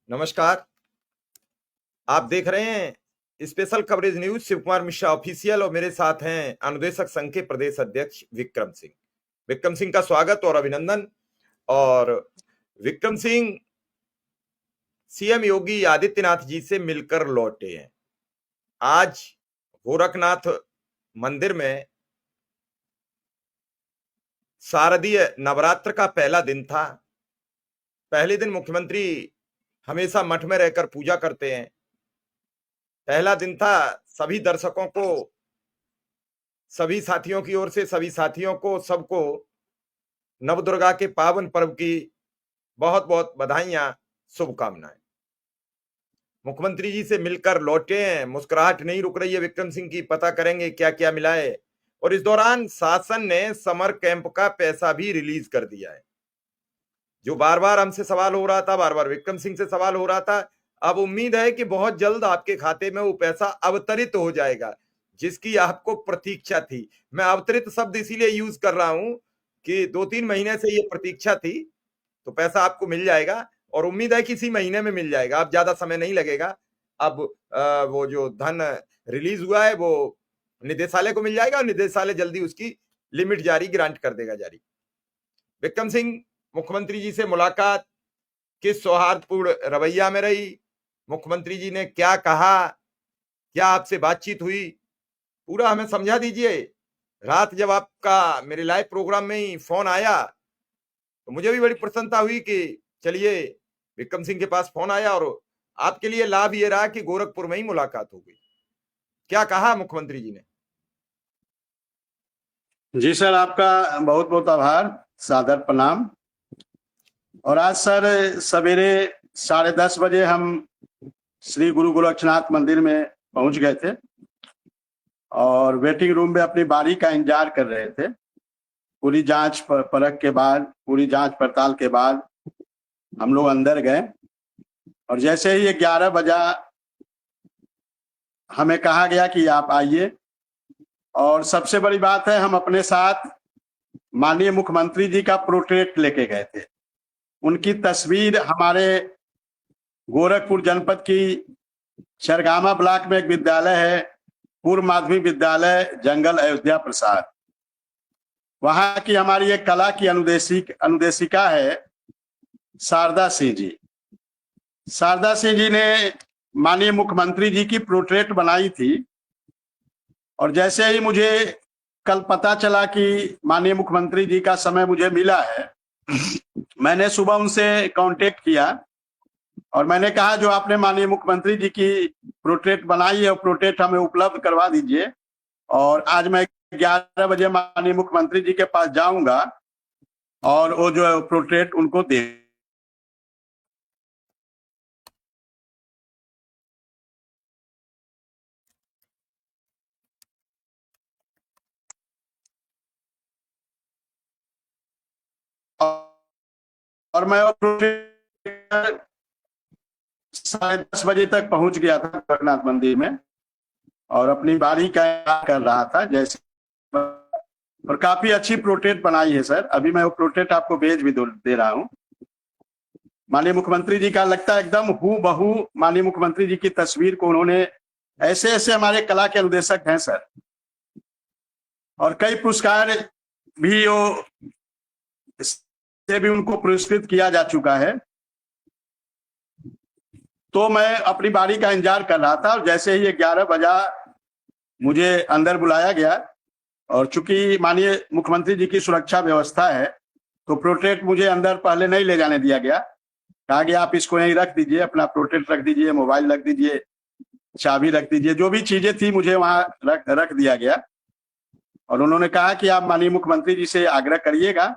नमस्कार। आप देख रहे हैं special coverage news Shiv Kumar Mishra official और मेरे साथ हैं अनुदेशक संघ के प्रदेश अध्यक्ष विक्रम सिंह। विक्रम सिंह का स्वागत और अभिनंदन। और विक्रम सिंह सीएम योगी आदित्यनाथ जी से मिलकर लौटे हैं। आज गोरखनाथ मंदिर में शारदीय नवरात्र का पहला दिन था। पहले दिन मुख्यमंत्री हमेशा मठ में रहकर पूजा करते हैं। पहला दिन था। सभी दर्शकों को, सभी साथियों की ओर से सभी साथियों को, सबको नवदुर्गा के पावन पर्व की बहुत बहुत बधाइयां, शुभकामनाएं। मुख्यमंत्री जी से मिलकर लौटे हैं। मुस्कुराहट नहीं रुक रही है विक्रम सिंह की। पता करेंगे क्या क्या मिला है। और इस दौरान शासन ने समर कैंप का पैसा भी रिलीज कर दिया है। जो बार बार हमसे सवाल हो रहा था, बार बार विक्रम सिंह से सवाल हो रहा था, अब उम्मीद है कि बहुत जल्द आपके खाते में वो पैसा अवतरित हो जाएगा जिसकी आपको प्रतीक्षा थी। मैं अवतरित शब्द इसीलिए यूज कर रहा हूं कि 2-3 महीने से ये प्रतीक्षा थी। तो पैसा आपको मिल जाएगा और उम्मीद है कि इसी महीने में मिल जाएगा। अब ज्यादा समय नहीं लगेगा। अब वो जो धन रिलीज हुआ है वो निदेशालय को मिल जाएगा और निदेशालय जल्दी उसकी लिमिट जारी ग्रांट कर देगा जारी। विक्रम सिंह, मुख्यमंत्री जी से मुलाकात किस सौहार्दपूर्ण रवैया में रही? मुख्यमंत्री जी ने क्या कहा? क्या आपसे बातचीत हुई? पूरा हमें समझा दीजिए। रात जब आपका मेरे लाइव प्रोग्राम में ही फोन आया तो मुझे भी बड़ी प्रसन्नता हुई कि चलिए विक्रम सिंह के पास फोन आया और आपके लिए लाभ ये रहा कि गोरखपुर में ही मुलाकात हो गई। क्या कहा मुख्यमंत्री जी ने? जी सर, आपका बहुत बहुत आभार, सादर प्रणाम। और आज सर सवेरे 10:30 बजे हम श्री गुरु गोरक्षनाथ मंदिर में पहुंच गए थे और वेटिंग रूम में अपनी बारी का इंतजार कर रहे थे। पूरी जांच परख के बाद, पूरी जांच पड़ताल के बाद हम लोग अंदर गए और जैसे ही 11 बजा हमें कहा गया कि आप आइए। और सबसे बड़ी बात है, हम अपने साथ माननीय मुख्यमंत्री जी का पोर्ट्रेट लेके गए थे। उनकी तस्वीर हमारे गोरखपुर जनपद की चरगामा ब्लॉक में एक विद्यालय है, पूर्व माध्यमिक विद्यालय जंगल अयोध्या प्रसाद। वहां की हमारी एक कला की अनुदेशिका है शारदा सिंह जी। शारदा सिंह जी ने माननीय मुख्यमंत्री जी की पोर्ट्रेट बनाई थी और जैसे ही मुझे कल पता चला कि माननीय मुख्यमंत्री जी का समय मुझे मिला है, मैंने सुबह उनसे कांटेक्ट किया और मैंने कहा जो आपने माननीय मुख्यमंत्री जी की पोर्ट्रेट बनाई है वो पोर्ट्रेट हमें उपलब्ध करवा दीजिए। और आज मैं 11 बजे माननीय मुख्यमंत्री जी के पास जाऊंगा और वो जो पोर्ट्रेट उनको दे। और मैं 10:30 बजे तक पहुंच गया था गोरखनाथ मंदिर में और अपनी बारी का कर रहा था जैसे। और काफी अच्छी पोर्ट्रेट बनाई है सर। अभी मैं वो पोर्ट्रेट आपको भेज भी दे रहा हूँ। माननीय मुख्यमंत्री जी का लगता है एकदम हूबहू माननीय मुख्यमंत्री जी की तस्वीर को उन्होंने ऐसे ऐसे हमारे कला के अनुदेशक हैं सर। और कई पुरस्कार भी वो से भी उनको पुरस्कृत किया जा चुका है। तो मैं अपनी बारी का इंतजार कर रहा था और जैसे ही 11 बजा मुझे अंदर बुलाया गया और चूंकि माननीय मुख्यमंत्री जी की सुरक्षा व्यवस्था है तो पोर्ट्रेट मुझे अंदर पहले नहीं ले जाने दिया गया। कहा गया आप इसको यहीं रख दीजिए, अपना पोर्ट्रेट रख दीजिए, मोबाइल रख दीजिए, चाबी रख दीजिए, जो भी चीजें थी मुझे वहां रख दिया गया। और उन्होंने कहा कि आप माननीय मुख्यमंत्री जी से आग्रह करिएगा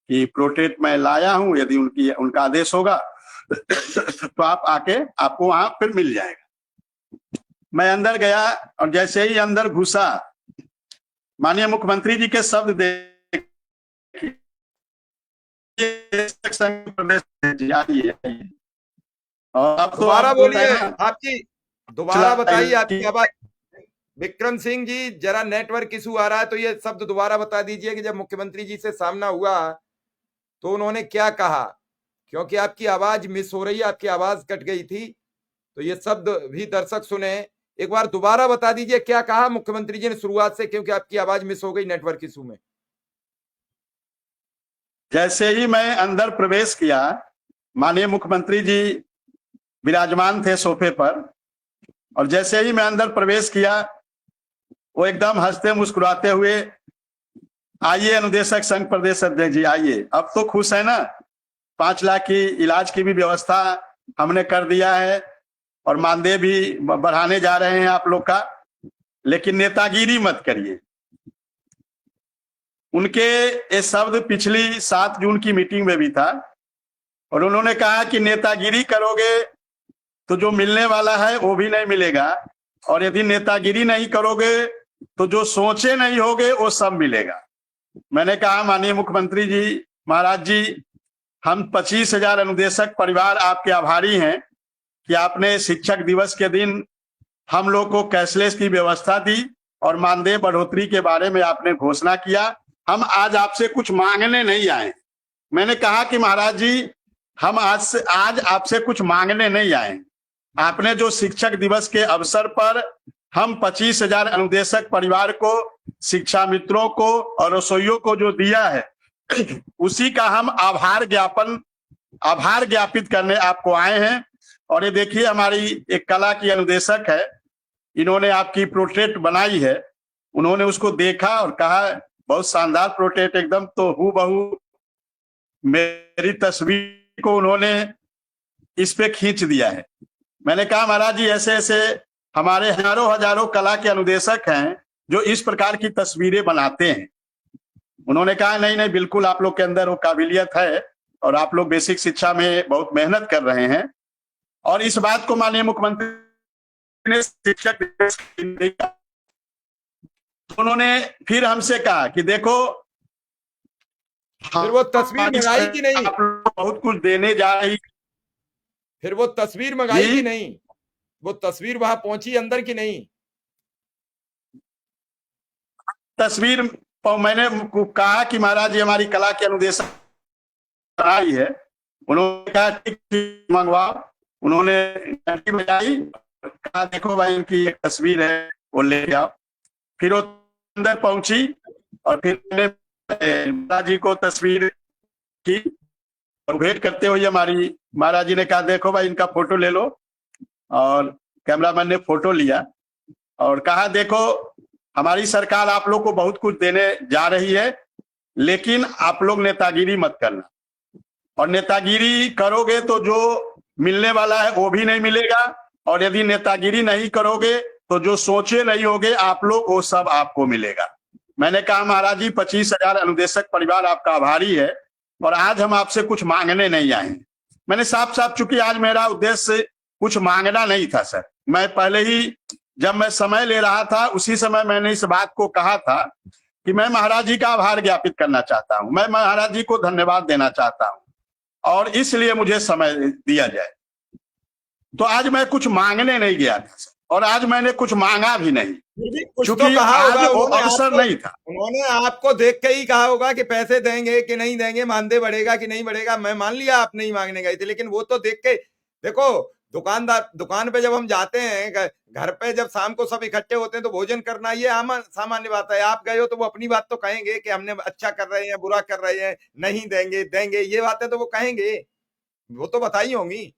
कि पोर्ट्रेट मैं लाया हूं, यदि उनका आदेश होगा तो आप आके आपको वहां फिर मिल जाएगा। मैं अंदर गया और जैसे ही अंदर घुसा माननीय मुख्यमंत्री जी के शब्द देख और अब तो दोबारा बोलिए। आपकी दोबारा बताइए आपकी आवाज। विक्रम सिंह जी, जरा नेटवर्क इशू आ रहा है तो ये शब्द दोबारा बता दीजिए कि जब मुख्यमंत्री जी से सामना हुआ तो उन्होंने क्या कहा, क्योंकि आपकी आवाज मिस हो रही है, आपकी आवाज कट गई थी, तो ये शब्द भी दर्शक सुने। एक बार दोबारा बता दीजिए क्या कहा मुख्यमंत्री जी ने शुरुआत से, क्योंकि आपकी आवाज मिस हो गई नेटवर्क इशू में। जैसे ही मैं अंदर प्रवेश किया, माननीय मुख्यमंत्री जी विराजमान थे सोफे पर, और जैसे ही मैं अंदर प्रवेश किया, वो एकदम हंसते मुस्कुराते हुए, आइए अनुदेशक संघ प्रदेश अध्यक्ष जी आइए, अब तो खुश है ना, 5 लाख की इलाज की भी व्यवस्था हमने कर दिया है और मानदेय भी बढ़ाने जा रहे हैं आप लोग का, लेकिन नेतागिरी मत करिए। उनके ये शब्द पिछली 7 जून की मीटिंग में भी था, और उन्होंने कहा कि नेतागिरी करोगे तो जो मिलने वाला है वो भी नहीं मिलेगा, और यदि नेतागिरी नहीं करोगे तो जो सोचे नहीं होगे वो सब मिलेगा। मैंने कहा माननीय मुख्यमंत्री जी महाराज जी, हम 25,000 अनुदेशक परिवार आपके आभारी हैं कि आपने शिक्षक दिवस के दिन हम लोग को कैशलेस की व्यवस्था दी और मानदेय बढ़ोतरी के बारे में आपने घोषणा किया। हम आज आपसे कुछ मांगने नहीं आए। मैंने कहा कि महाराज जी, हम आज आपसे कुछ मांगने नहीं आए। आपने जो शिक्षक दिवस के अवसर पर हम 25,000 अनुदेशक परिवार को, शिक्षा मित्रों को और रसोइयों को जो दिया है, उसी का हम आभार ज्ञापित करने आपको आए हैं। और ये देखिए, हमारी एक कला की अनुदेशक है, इन्होंने आपकी पोर्ट्रेट बनाई है। उन्होंने उसको देखा और कहा बहुत शानदार पोर्ट्रेट, एकदम तो हूबहू मेरी तस्वीर को उन्होंने इस पे खींच दिया है। मैंने कहा महाराज जी, ऐसे ऐसे हमारे हजारों कला के अनुदेशक हैं जो इस प्रकार की तस्वीरें बनाते हैं। उन्होंने कहा नहीं नहीं, बिल्कुल आप लोग के अंदर वो काबिलियत है और आप लोग बेसिक शिक्षा में बहुत मेहनत कर रहे हैं। और इस बात को माननीय मुख्यमंत्री ने शिक्षक दिवस तो उन्होंने फिर हमसे कहा कि देखो, फिर वो तस्वीर मंगाई कि नहीं? आप लोग बहुत कुछ देने जा रही। फिर वो तस्वीर मंगाई कि नहीं? वो तस्वीर वहां पहुंची अंदर कि नहीं? तस्वीर मैंने कहा कि महाराज जी, हमारी कला के अनुदेशक आई है। उन्होंने कहा ठीक मंगवाओ। उन्होंने आई, कहा देखो भाई, इनकी एक तस्वीर है, वो ले आओ। फिर वो अंदर पहुंची और फिर महाराज जी को तस्वीर की और भेंट करते हुए हमारी महाराज जी ने कहा देखो भाई, इनका फोटो ले लो। और कैमरामैन ने फोटो लिया और कहा देखो, हमारी सरकार आप लोग को बहुत कुछ देने जा रही है, लेकिन आप लोग नेतागिरी मत करना, और नेतागिरी करोगे तो जो मिलने वाला है वो भी नहीं मिलेगा, और यदि नेतागिरी नहीं करोगे तो जो सोचे नहीं होगे आप लोग, वो सब आपको मिलेगा। मैंने कहा महाराज जी, 25,000 अनुदेशक परिवार आपका आभारी है और आज हम आपसे कुछ मांगने नहीं आए। मैंने साफ साफ, चूंकि आज मेरा उद्देश्य कुछ मांगना नहीं था सर, मैं पहले ही जब मैं समय ले रहा था उसी समय मैंने इस बात को कहा था कि मैं महाराज जी का आभार ज्ञापित करना चाहता हूं, मैं महाराज जी को धन्यवाद देना चाहता हूं और इसलिए मुझे समय दिया जाए। तो आज मैं कुछ मांगने नहीं गया था सर, और आज मैंने कुछ मांगा भी नहीं, क्योंकि तो कहा होगा, वो अवसर नहीं था। उन्होंने आपको देख के ही कहा होगा कि पैसे देंगे कि नहीं देंगे, मानदेय बढ़ेगा कि नहीं बढ़ेगा। मैं मान लिया आप नहीं मांगने गए थे, लेकिन वो तो देख के, देखो दुकान पे जब हम जाते हैं, घर पे जब शाम को सब इकट्ठे होते हैं तो भोजन करना ये सामान्य बात है। आप गए हो तो वो अपनी बात तो कहेंगे कि हमने अच्छा कर रहे हैं, बुरा कर रहे हैं, नहीं देंगे देंगे, ये बातें तो वो कहेंगे, वो तो बताई होंगी।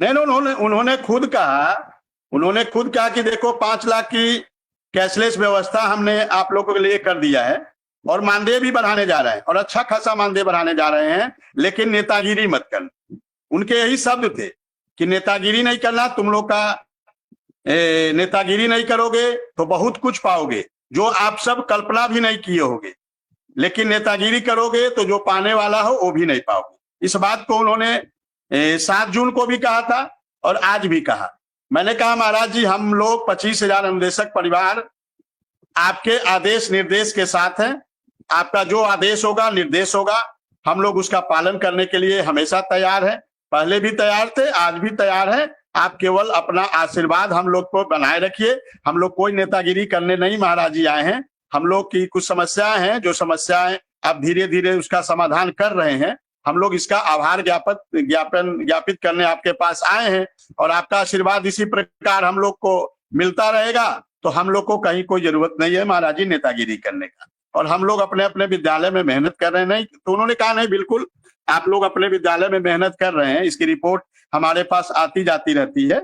नहीं, उन्होंने खुद कहा कि देखो 5 लाख की कैशलेस व्यवस्था हमने आप लोगों के लिए कर दिया है और मानदेय भी बढ़ाने जा रहे हैं और अच्छा खासा मानदेय बढ़ाने जा रहे हैं, लेकिन नेतागिरी मत करना। उनके यही शब्द थे कि नेतागिरी नहीं करना, तुम लोग का नेतागिरी नहीं करोगे तो बहुत कुछ पाओगे जो आप सब कल्पना भी नहीं किए होगे, लेकिन नेतागिरी करोगे तो जो पाने वाला हो वो भी नहीं पाओगे। इस बात को उन्होंने 7 जून को भी कहा था और आज भी कहा। मैंने कहा महाराज जी, हम लोग 25,000 अनुदेशक परिवार आपके आदेश निर्देश के साथ हैं। आपका जो आदेश होगा, निर्देश होगा, हम लोग उसका पालन करने के लिए हमेशा तैयार हैं। पहले भी तैयार थे, आज भी तैयार हैं। आप केवल अपना आशीर्वाद हम लोग को बनाए रखिए। हम लोग कोई नेतागिरी करने नहीं महाराज जी आए हैं। हम लोग की कुछ समस्याएं हैं, जो समस्याएं आप धीरे धीरे उसका समाधान कर रहे हैं हम लोग इसका आभार ज्ञापित करने आपके पास आए हैं और आपका आशीर्वाद इसी प्रकार हम लोग को मिलता रहेगा तो हम लोग को कहीं कोई जरूरत नहीं है महाराज जी नेतागिरी करने का। और हम लोग अपने अपने विद्यालय में मेहनत कर रहे हैं। नहीं तो उन्होंने कहा नहीं बिल्कुल आप लोग अपने विद्यालय में मेहनत कर रहे हैं, इसकी रिपोर्ट हमारे पास आती जाती रहती है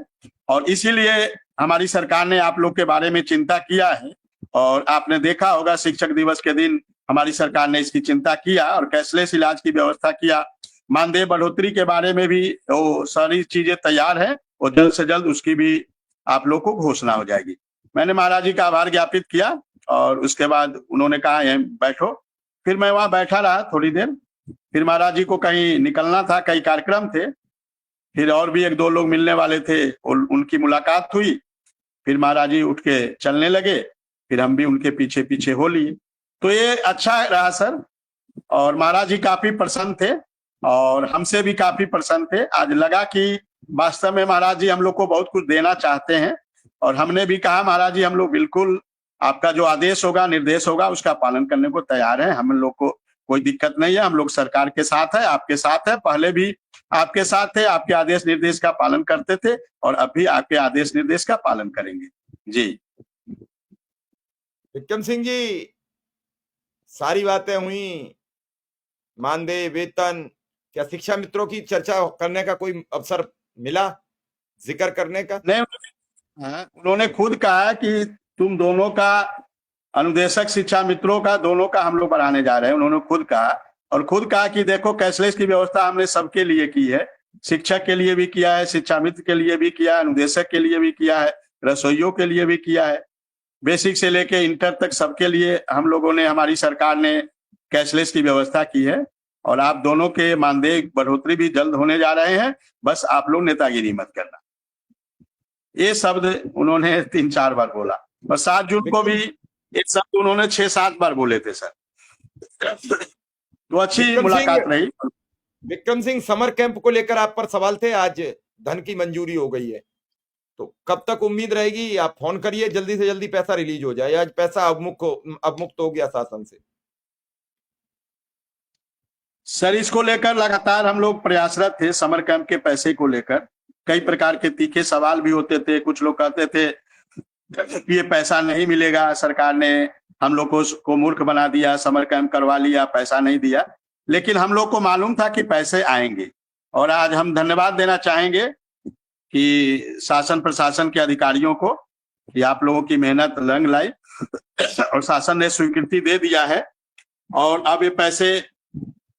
और इसीलिए हमारी सरकार ने आप लोग के बारे में चिंता किया है। और आपने देखा होगा शिक्षक दिवस के दिन हमारी सरकार ने इसकी चिंता किया और कैशलेस इलाज की व्यवस्था किया। मानदेय बढ़ोतरी के बारे में भी वो सारी चीजें तैयार है और जल्द से जल्द उसकी भी आप लोग को घोषणा हो जाएगी। मैंने महाराज जी का आभार ज्ञापित किया और उसके बाद उन्होंने कहा बैठो। फिर मैं वहां बैठा रहा थोड़ी देर। फिर महाराज जी को कहीं निकलना था, कई कार्यक्रम थे। फिर और भी एक दो लोग मिलने वाले थे, उनकी मुलाकात हुई। फिर महाराज जी उठ के चलने लगे, फिर हम भी उनके पीछे पीछे हो लिए। तो ये अच्छा रहा सर। और महाराज जी काफी प्रसन्न थे और हमसे भी काफी प्रसन्न थे। आज लगा कि वास्तव में महाराज जी हम लोग को बहुत कुछ देना चाहते हैं और हमने भी कहा महाराज जी हम लोग बिल्कुल आपका जो आदेश होगा निर्देश होगा उसका पालन करने को तैयार है। हम लोग को कोई दिक्कत नहीं है, हम लोग सरकार के साथ है, आपके साथ है। पहले भी आपके साथ थे, आपके आदेश निर्देश का पालन करते थे और अब भी आपके आदेश निर्देश का पालन करेंगे। जी विक्रम सिंह जी, सारी बातें हुई, मानदेय, वेतन, क्या शिक्षा मित्रों की चर्चा करने का कोई अवसर मिला, जिक्र करने का? नहीं, उन्होंने खुद कहा कि तुम दोनों का अनुदेशक शिक्षा मित्रों का दोनों का हम लोग बढ़ाने जा रहे हैं। उन्होंने खुद कहा और खुद कहा कि देखो कैशलेस की व्यवस्था हमने सबके लिए की है, शिक्षक के लिए भी किया है, शिक्षा मित्र के लिए भी किया है, अनुदेशक के लिए भी किया है, रसोइयों के लिए भी किया है, बेसिक से लेके इंटर तक सबके लिए हम लोगों ने, हमारी सरकार ने कैशलेस की व्यवस्था की है। और आप दोनों के मानदेय बढ़ोतरी भी जल्द होने जा रहे हैं, बस आप लोग नेतागिरी मत करना। ये शब्द उन्होंने 3-4 बार बोला और 7 जून को भी ये शब्द उन्होंने 6-7 बार बोले थे सर। तो अच्छी मुलाकात रही। विक्रम सिंह, समर कैंप को लेकर आप पर सवाल थे, आज धन की मंजूरी हो गई है तो कब तक उम्मीद रहेगी? आप फोन करिए, जल्दी से जल्दी पैसा रिलीज हो जाए। आज पैसा अवमुक्त हो गया शासन से। सर इसको लेकर लगातार हम लोग प्रयासरत थे। समर कैंप के पैसे को लेकर कई प्रकार के तीखे सवाल भी होते थे। कुछ लोग कहते थे कि ये पैसा नहीं मिलेगा, सरकार ने हम लोग को मूर्ख बना दिया, समर कैंप करवा लिया, पैसा नहीं दिया। लेकिन हम लोग को मालूम था कि पैसे आएंगे और आज हम धन्यवाद देना चाहेंगे कि शासन प्रशासन के अधिकारियों को कि आप लोगों की मेहनत रंग लाई और शासन ने स्वीकृति दे दिया है और अब ये पैसे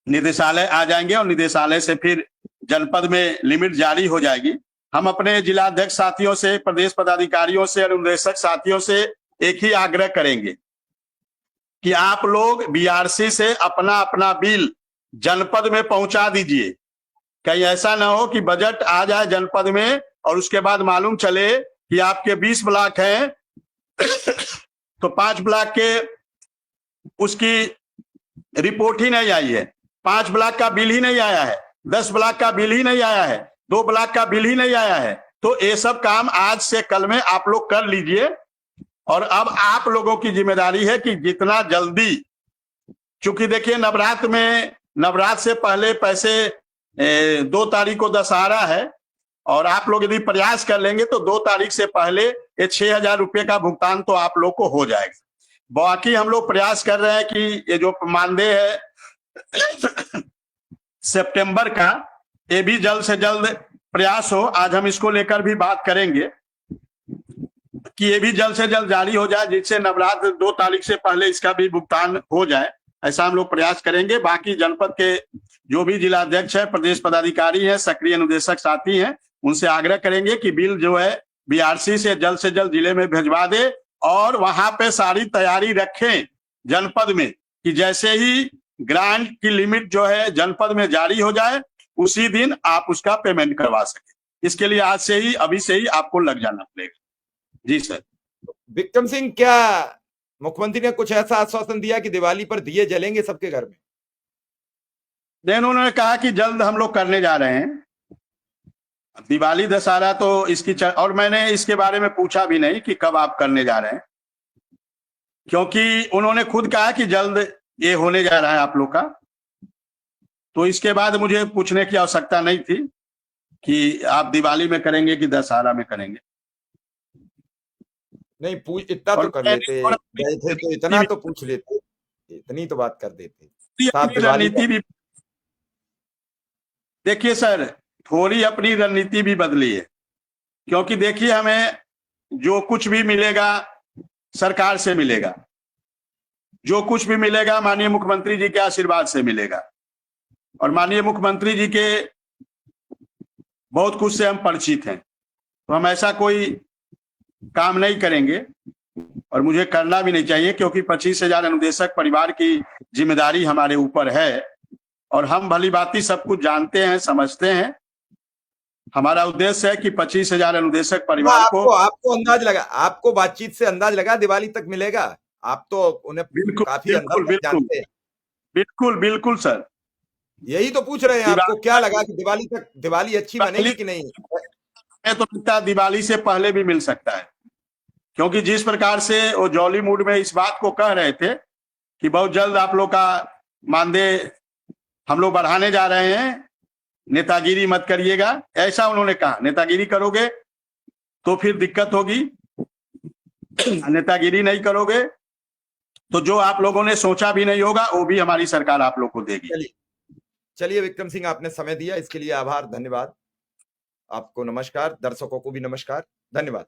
निदेशालय आ जाएंगे और निदेशालय से फिर जनपद में लिमिट जारी हो जाएगी। हम अपने जिलाध्यक्ष साथियों से, प्रदेश पदाधिकारियों से, अनुदेशक साथियों से एक ही आग्रह करेंगे कि आप लोग बीआरसी से अपना अपना बिल जनपद में पहुंचा दीजिए। कहीं ऐसा ना हो कि बजट आ जाए जनपद में और उसके बाद मालूम चले कि आपके 20 ब्लॉक हैं तो 5 ब्लॉक के उसकी रिपोर्ट ही नहीं आई है, 5 ब्लॉक का बिल ही नहीं आया है, 10 ब्लॉक का बिल ही नहीं आया है, 2 ब्लॉक का बिल ही नहीं आया है। तो ये सब काम आज से कल में आप लोग कर लीजिए और अब आप लोगों की जिम्मेदारी है कि जितना जल्दी, चूंकि देखिए नवरात्र से पहले पैसे 2 तारीख को दशहरा है और आप लोग यदि प्रयास कर लेंगे तो 2 तारीख से पहले ये 6,000 रुपये का भुगतान तो आप लोग को हो जाएगा। बाकी हम लोग प्रयास कर रहे हैं कि ये जो मानदेय है सितंबर का, ये भी जल्द से जल्द प्रयास हो। आज हम इसको लेकर भी बात करेंगे कि ये भी जल्द से जल्द जारी हो जाए, जिससे नवरात्र 2 तारीख से पहले इसका भी भुगतान हो जाए। ऐसा हम लोग प्रयास करेंगे। बाकी जनपद के जो भी जिलाध्यक्ष है, प्रदेश पदाधिकारी है, सक्रिय अनुदेशक साथी हैं, उनसे आग्रह करेंगे कि बिल जो है बीआरसी से जल्द जिले में भिजवा दे और वहां पे सारी तैयारी रखें जनपद में कि जैसे ही ग्रांट की लिमिट जो है जनपद में जारी हो जाए उसी दिन आप उसका पेमेंट करवा सके। इसके लिए आज से ही, अभी से ही आपको लग जाना पड़ेगा। जी सर। विक्रम सिंह, क्या मुख्यमंत्री ने कुछ ऐसा आश्वासन दिया कि दिवाली पर दिए जलेंगे सबके घर में? देन उन्होंने कहा कि जल्द हम लोग करने जा रहे हैं दिवाली दशहरा, तो इसकी और मैंने इसके बारे में पूछा भी नहीं कि कब आप करने जा रहे हैं, क्योंकि उन्होंने खुद कहा कि जल्द ये होने जा रहा है आप लोग का। तो इसके बाद मुझे पूछने की आवश्यकता नहीं थी कि आप दिवाली में करेंगे कि दशहरा में करेंगे। नहीं, पूछ इतना तो और कर लेते, और गए थे तो इतना तो पूछ लेते, इतनी तो बात कर देते। साहब अपनी दिवाली रणनीति का भी देखिए सर, थोड़ी अपनी रणनीति भी बदली है, क्योंकि देखिए हमें जो कुछ भी मिलेगा सरकार से मिलेगा, जो कुछ भी मिलेगा माननीय मुख्यमंत्री जी के आशीर्वाद से मिलेगा, और माननीय मुख्यमंत्री जी के बहुत कुछ से हम परिचित हैं, तो हम ऐसा कोई काम नहीं करेंगे और मुझे करना भी नहीं चाहिए, क्योंकि 25,000 अनुदेशक परिवार की जिम्मेदारी हमारे ऊपर है और हम भली भांति सब कुछ जानते हैं, समझते हैं। हमारा उद्देश्य है कि 25,000 अनुदेशक परिवार को आपको आपको अंदाज लगा, आपको बातचीत से अंदाज लगा दिवाली तक मिलेगा? आप तो उन्हें बिल्कुल काफी अंदर बिल्कुल तक बिल्कुल जानते हैं। बिल्कुल बिल्कुल सर। यही तो पूछ रहे हैं, आपको क्या दिवाली लगा कि दिवाली तक दिवाली अच्छी बनेगी कि नहीं? में तो लगता है दिवाली से पहले भी मिल सकता है, क्योंकि जिस प्रकार से वो जॉली मूड में इस बात को कह रहे थे कि बहुत जल्द आप लोग का मानदेय हम लोग बढ़ाने जा रहे हैं, नेतागिरी मत करिएगा, ऐसा उन्होंने कहा। नेतागिरी करोगे तो फिर दिक्कत होगी, नेतागिरी नहीं करोगे तो जो आप लोगों ने सोचा भी नहीं होगा वो भी हमारी सरकार आप लोग को देगी। चलिए चलिए विक्रम सिंह, आपने समय दिया, इसके लिए आभार, धन्यवाद। आपको नमस्कार, दर्शकों को भी नमस्कार, धन्यवाद।